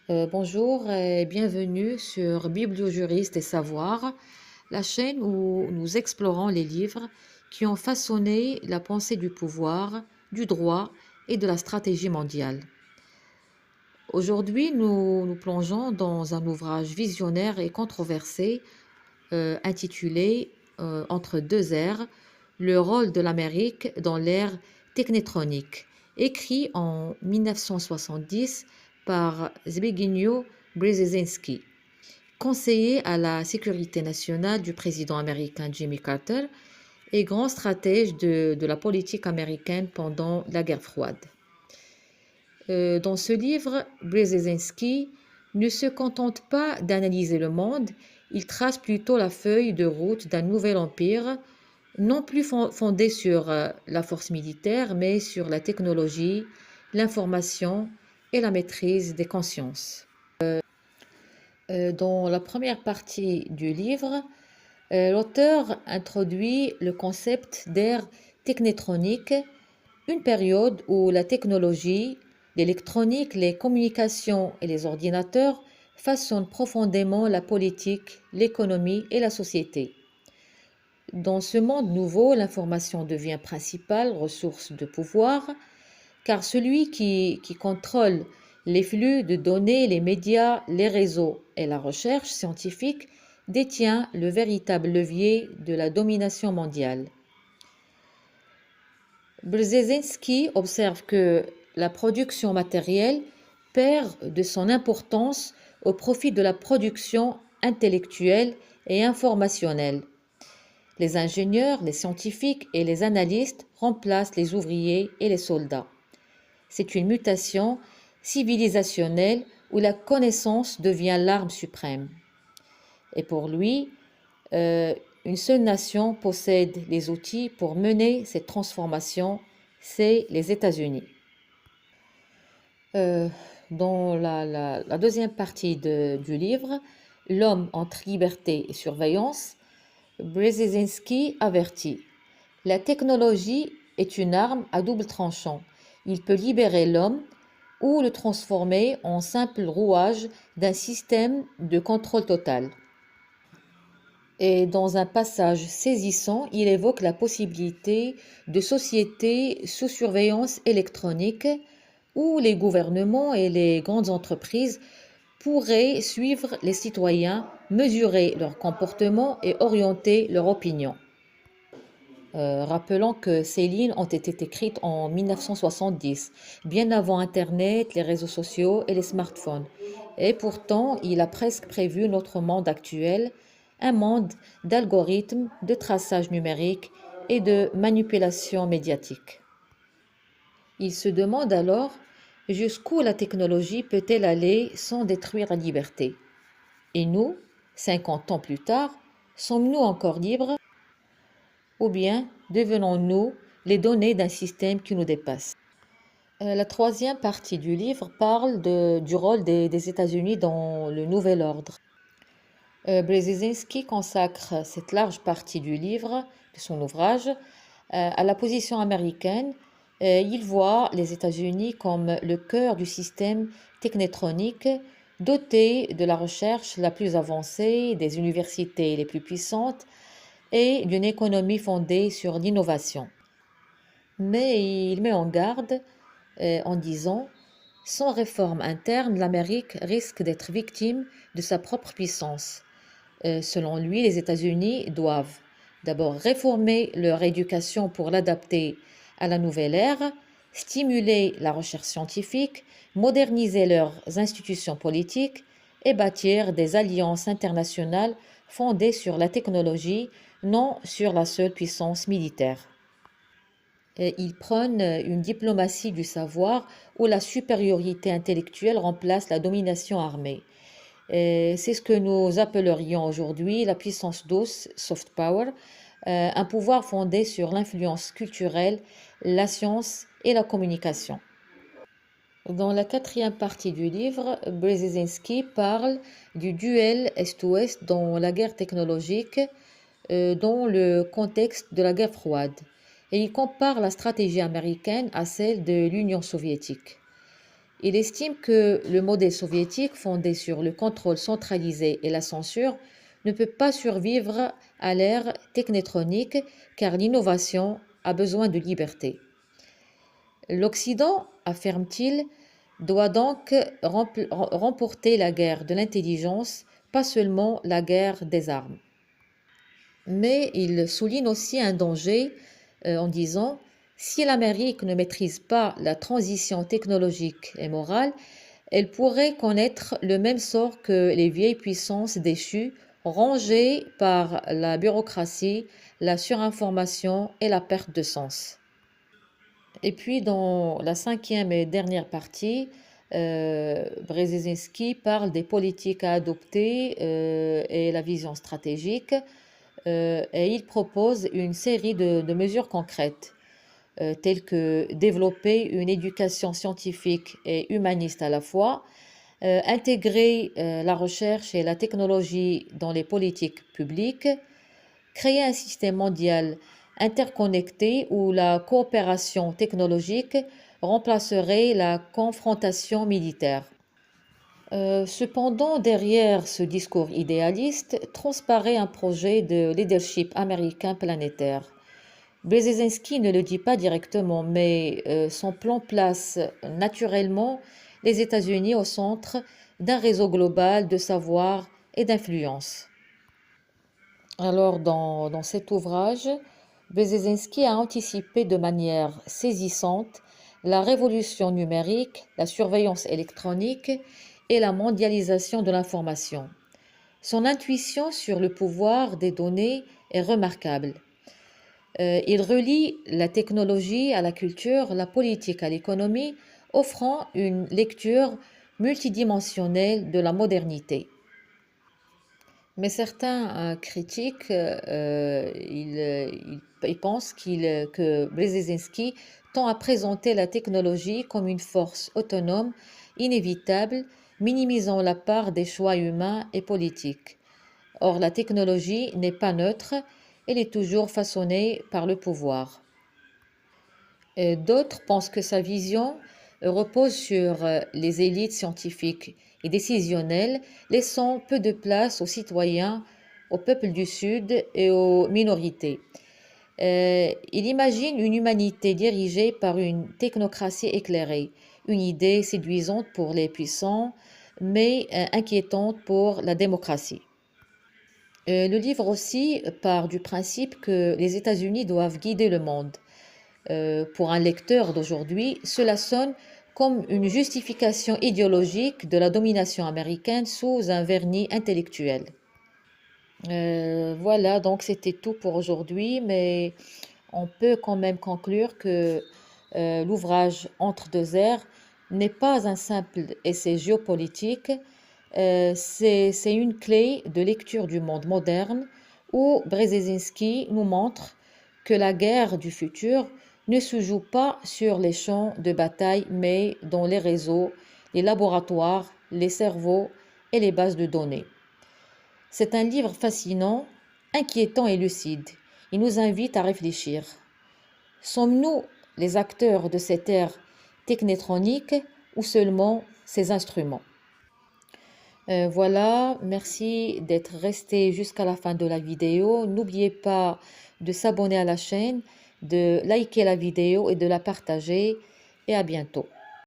Bonjour et bienvenue sur Bibliojuriste et Savoir, la chaîne où nous explorons les livres qui ont façonné la pensée du pouvoir, du droit et de la stratégie mondiale. Aujourd'hui, nous plongeons dans un ouvrage visionnaire et controversé intitulé Entre deux ères, le rôle de l'Amérique dans l'ère technétronique, écrit en 1970 par Zbigniew Brzezinski, conseiller à la sécurité nationale du président américain Jimmy Carter et grand stratège de la politique américaine pendant la guerre froide. Dans ce livre, Brzezinski ne se contente pas d'analyser le monde, il trace plutôt la feuille de route d'un nouvel empire, non plus fondé sur la force militaire, mais sur la technologie, l'information et la maîtrise des consciences. Dans la première partie du livre, l'auteur introduit le concept d'ère technétronique, une période où la technologie, l'électronique, les communications et les ordinateurs façonnent profondément la politique, l'économie et la société. Dans ce monde nouveau, l'information devient principale ressource de pouvoir, car celui qui contrôle les flux de données, les médias, les réseaux et la recherche scientifique détient le véritable levier de la domination mondiale. Brzezinski observe que la production matérielle perd de son importance au profit de la production intellectuelle et informationnelle. Les ingénieurs, les scientifiques et les analystes remplacent les ouvriers et les soldats. C'est une mutation civilisationnelle où la connaissance devient l'arme suprême. Et pour lui, une seule nation possède les outils pour mener cette transformation, c'est les États-Unis. Dans la deuxième partie du livre, L'homme entre liberté et surveillance, Brzezinski avertit: la technologie est une arme à double tranchant. Il peut libérer l'homme ou le transformer en simple rouage d'un système de contrôle total. Et dans un passage saisissant, il évoque la possibilité de sociétés sous surveillance électronique où les gouvernements et les grandes entreprises pourraient suivre les citoyens, mesurer leur comportement et orienter leur opinion. Rappelons que ces lignes ont été écrites en 1970, bien avant Internet, les réseaux sociaux et les smartphones. Et pourtant, il a presque prévu notre monde actuel, un monde d'algorithmes, de traçage numérique et de manipulation médiatique. Il se demande alors jusqu'où la technologie peut-elle aller sans détruire la liberté. Et nous, 50 ans plus tard, sommes-nous encore libres ou bien devenons-nous les données d'un système qui nous dépasse? La troisième partie du livre parle du rôle des États-Unis dans le nouvel ordre. Brzezinski consacre cette large partie du livre, de son ouvrage, à la position américaine. Il voit les États-Unis comme le cœur du système technétronique, doté de la recherche la plus avancée, des universités les plus puissantes et d'une économie fondée sur l'innovation. Mais il met en garde en disant: sans réforme interne, l'Amérique risque d'être victime de sa propre puissance. Selon lui, les États-Unis doivent d'abord réformer leur éducation pour l'adapter à la nouvelle ère, stimuler la recherche scientifique, moderniser leurs institutions politiques et bâtir des alliances internationales fondées sur la technologie, non sur la seule puissance militaire. Et ils prônent une diplomatie du savoir où la supériorité intellectuelle remplace la domination armée. C'est ce que nous appellerions aujourd'hui la puissance douce, soft power, un pouvoir fondé sur l'influence culturelle, la science et la communication. Dans la quatrième partie du livre, Brzezinski parle du duel Est-Ouest dans la guerre technologique, dans le contexte de la guerre froide, et il compare la stratégie américaine à celle de l'Union soviétique. Il estime que le modèle soviétique fondé sur le contrôle centralisé et la censure ne peut pas survivre à l'ère technétronique car l'innovation a besoin de liberté. L'Occident, affirme-t-il, doit donc remporter la guerre de l'intelligence, pas seulement la guerre des armes. Mais il souligne aussi un danger en disant, si l'Amérique ne maîtrise pas la transition technologique et morale, elle pourrait connaître le même sort que les vieilles puissances déchues, rongées par la bureaucratie, la surinformation et la perte de sens. Et puis dans la cinquième et dernière partie, Brzezinski parle des politiques à adopter et la vision stratégique, et il propose une série de mesures concrètes, telles que développer une éducation scientifique et humaniste à la fois, intégrer la recherche et la technologie dans les politiques publiques, créer un système mondial interconnecté où la coopération technologique remplacerait la confrontation militaire. Cependant, derrière ce discours idéaliste transparaît un projet de leadership américain planétaire. Brzezinski ne le dit pas directement, mais son plan place naturellement les États-Unis au centre d'un réseau global de savoir et d'influence. Alors, dans cet ouvrage, Brzezinski a anticipé de manière saisissante la révolution numérique, la surveillance électronique et la mondialisation de l'information. Son intuition sur le pouvoir des données est remarquable. Il relie la technologie à la culture, la politique à l'économie, offrant une lecture multidimensionnelle de la modernité. Mais certains critiques, ils pensent que Brzezinski tend à présenter la technologie comme une force autonome, inévitable, minimisant la part des choix humains et politiques. Or, la technologie n'est pas neutre, elle est toujours façonnée par le pouvoir. Et d'autres pensent que sa vision repose sur les élites scientifiques et décisionnelles, laissant peu de place aux citoyens, aux peuples du Sud et aux minorités. Il imagine une humanité dirigée par une technocratie éclairée, une idée séduisante pour les puissants, mais inquiétante pour la démocratie. Le livre aussi part du principe que les États-Unis doivent guider le monde. Pour un lecteur d'aujourd'hui, cela sonne comme une justification idéologique de la domination américaine sous un vernis intellectuel. Voilà, donc c'était tout pour aujourd'hui, mais on peut quand même conclure que l'ouvrage Entre deux ères n'est pas un simple essai géopolitique, c'est une clé de lecture du monde moderne où Brzezinski nous montre que la guerre du futur ne se joue pas sur les champs de bataille, mais dans les réseaux, les laboratoires, les cerveaux et les bases de données. C'est un livre fascinant, inquiétant et lucide. Il nous invite à réfléchir. Sommes-nous les acteurs de cette ère technétronique ou seulement ses instruments? Voilà, merci d'être resté jusqu'à la fin de la vidéo. N'oubliez pas de s'abonner à la chaîne, de liker la vidéo et de la partager. Et à bientôt.